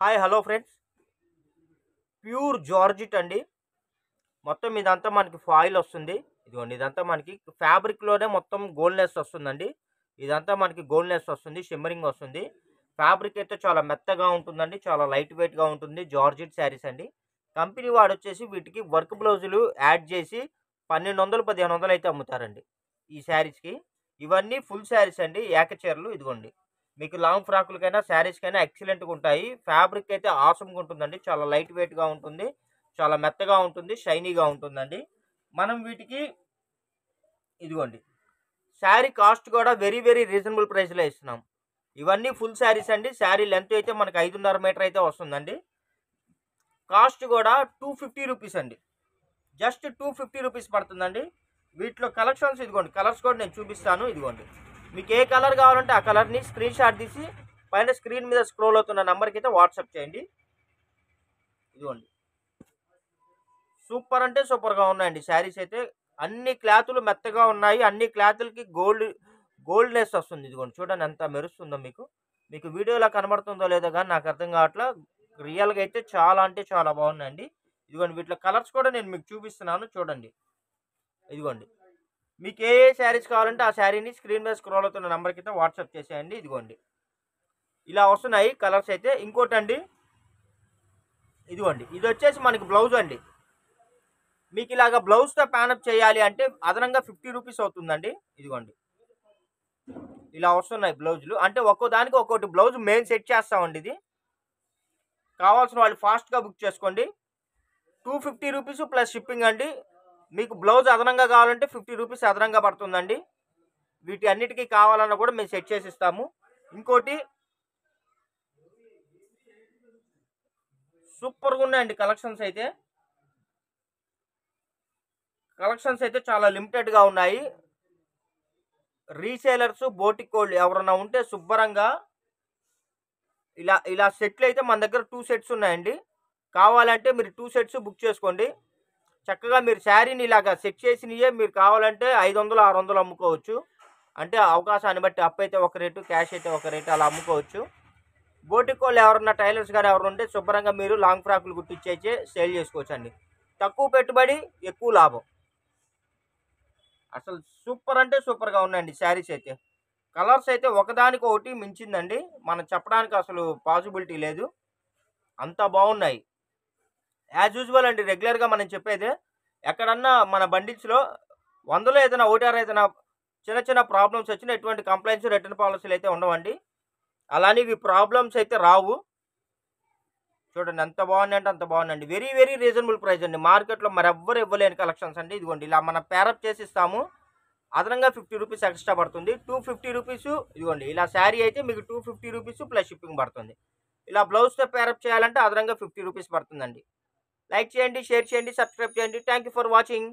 Hi hello friends. Pure georgette అండి. మొత్తం ఇదంతా మనకి ఫాయిల్ వస్తుంది. ఇదిగోండి, ఇదంతా మనకి ఫ్యాబ్రిక్లోనే మొత్తం గోల్డ్నెస్ వస్తుందండి. ఇదంతా మనకి గోల్డ్నెస్ వస్తుంది, షిమ్మరింగ్ వస్తుంది. ఫ్యాబ్రిక్ అయితే చాలా మెత్తగా ఉంటుందండి, చాలా లైట్ వెయిట్గా ఉంటుంది. జార్జిట్ శారీస్ అండి. కంపెనీ వాడు వచ్చేసి వీటికి వర్క్ బ్లౌజులు యాడ్ చేసి 1200 1500 అయితే అమ్ముతారండి ఈ శారీస్కి. ఇవన్నీ ఫుల్ శారీస్ అండి, ఏక చీరలు. ఇదిగోండి, మీకు లాంగ్ ఫ్రాకులకైనా శారీస్కైనా ఎక్సలెంట్గా ఉంటాయి. ఫ్యాబ్రిక్ అయితే ఆసమ్గా ఉంటుందండి, చాలా లైట్ వెయిట్గా ఉంటుంది, చాలా మెత్తగా ఉంటుంది, షైనీగా ఉంటుందండి. మనం వీటికి ఇదిగోండి శారీ కాస్ట్ కూడా వెరీ వెరీ రీజనబుల్ ప్రైస్లో ఇస్తున్నాం. ఇవన్నీ ఫుల్ శారీస్ అండి. శారీ లెంత్ అయితే మనకి 5.5 మీటర్ అయితే వస్తుందండి. కాస్ట్ కూడా 250 రూపీస్ అండి. జస్ట్ 250 రూపీస్ పడుతుందండి. వీటిలో కలెక్షన్స్ ఇదిగోండి, కలర్స్ కూడా నేను చూపిస్తాను. ఇదిగోండి, మీకు ఏ కలర్ కావాలంటే ఆ కలర్ని స్క్రీన్ షాట్ తీసి పైన స్క్రీన్ మీద స్క్రోల్ అవుతున్న నెంబర్కి అయితే వాట్సాప్ చేయండి. ఇదిగోండి, సూపర్ అంటే సూపర్గా ఉన్నాయండి శారీస్ అయితే. అన్ని క్లాతులు మెత్తగా ఉన్నాయి, అన్ని క్లాతులకి గోల్డ్నెస్ వస్తుంది. ఇదిగోండి, చూడండి ఎంత మెరుస్తుందో. మీకు మీకు వీడియోలో కనబడుతుందో లేదో కానీ నాకు అర్థం కావట్లా. రియల్గా అయితే చాలా అంటే చాలా బాగున్నాయండి. ఇదిగోండి, వీటిలో కలర్స్ కూడా నేను మీకు చూపిస్తున్నాను, చూడండి. ఇదిగోండి, మీకు ఏ శారీస్ కావాలంటే ఆ శారీని స్క్రీన్ మీద స్క్రోల్ అవుతున్న నెంబర్కి అయితే వాట్సాప్ చేసేయండి. ఇదిగోండి, ఇలా వస్తున్నాయి కలర్స్ అయితే. ఇంకోటండి, ఇదిగోండి, ఇది వచ్చేసి మనకి బ్లౌజ్ అండి. మీకు ఇలాగ బ్లౌజ్తో ప్యానప్ చేయాలి అంటే అదనంగా 50 రూపీస్ అవుతుందండి. ఇదిగోండి, ఇలా వస్తున్నాయి బ్లౌజులు. అంటే ఒక్కో దానికి ఒక్కోటి బ్లౌజ్ మెయిన్ సెట్ చేస్తామండి. ఇది కావాల్సిన వాళ్ళు ఫాస్ట్గా బుక్ చేసుకోండి. 250 రూపీస్ ప్లస్ షిప్పింగ్ అండి. మీకు బ్లౌజ్ అదనంగా కావాలంటే 50 రూపీస్ అదనంగా పడుతుందండి. వీటి అన్నిటికీ కావాలన్నా కూడా మేము సెట్ చేసి ఇస్తాము. ఇంకోటి, సూపర్గా ఉన్నాయండి కలెక్షన్స్ అయితే. చాలా లిమిటెడ్గా ఉన్నాయి. రీసేలర్స్ బోటికోళ్ళు ఎవరన్నా ఉంటే శుభ్రంగా ఇలా ఇలా సెట్లు అయితే మన దగ్గర 2 సెట్స్ ఉన్నాయండి. కావాలంటే మీరు 2 సెట్స్ బుక్ చేసుకోండి. చక్కగా మీరు శారీని ఇలాగా సెట్ చేసినయే మీరు కావాలంటే 500 600 అమ్ముకోవచ్చు. అంటే అవకాశాన్ని బట్టి అప్ అయితే ఒక రేటు, క్యాష్ అయితే ఒక రేటు, అలా అమ్ముకోవచ్చు. బోటికోళ్ళు ఎవరన్నా టైలర్స్ కానీ ఎవరు ఉంటే శుభ్రంగా మీరు లాంగ్ ఫ్రాకులు కుట్టించేసి సేల్ చేసుకోవచ్చు అండి. తక్కువ పెట్టుబడి, ఎక్కువ లాభం. అసలు సూపర్ అంటే సూపర్గా ఉన్నాయండి శారీస్ అయితే. కలర్స్ అయితే ఒకదానికి ఒకటి మించిందండి, మనం చెప్పడానికి అసలు పాసిబిలిటీ లేదు, అంత బాగున్నాయి. యాజ్ యూజువల్ అండి, రెగ్యులర్గా మనం చెప్పేదే. ఎక్కడన్నా మన బండిల్స్లో 100లో ఏదైనా ఒకటారు ఏదైనా చిన్న చిన్న ప్రాబ్లమ్స్ వచ్చినా ఎటువంటి కంప్లైంట్స్, రిటర్న్ పాలసీలు అయితే ఉండవండి. అలానే ఇవి ప్రాబ్లమ్స్ అయితే రావు. చూడండి ఎంత బాగుంది అంటే అంత బాగుందండి. వెరీ వెరీ రీజనబుల్ ప్రైస్ అండి. మార్కెట్లో మరెవ్వరు ఇవ్వలేని కలెక్షన్స్ అండి. ఇదిగోండి, ఇలా మనం పేరప్ చేసి ఇస్తాము. అదనంగా 50 రూపీస్ ఎక్స్ట్రా పడుతుంది. 250 రూపీస్. ఇదిగోండి, ఇలా శారీ అయితే మీకు 250 రూపీస్ ప్లస్ షిప్పింగ్ పడుతుంది. ఇలా బ్లౌజ్తో పేరప్ చేయాలంటే అదనంగా 50 రూపీస్ పడుతుందండి. లైక్ చేయండి, షేర్ చేయండి, సబ్స్క్రైబ్ చేయండి. Thank you for watching.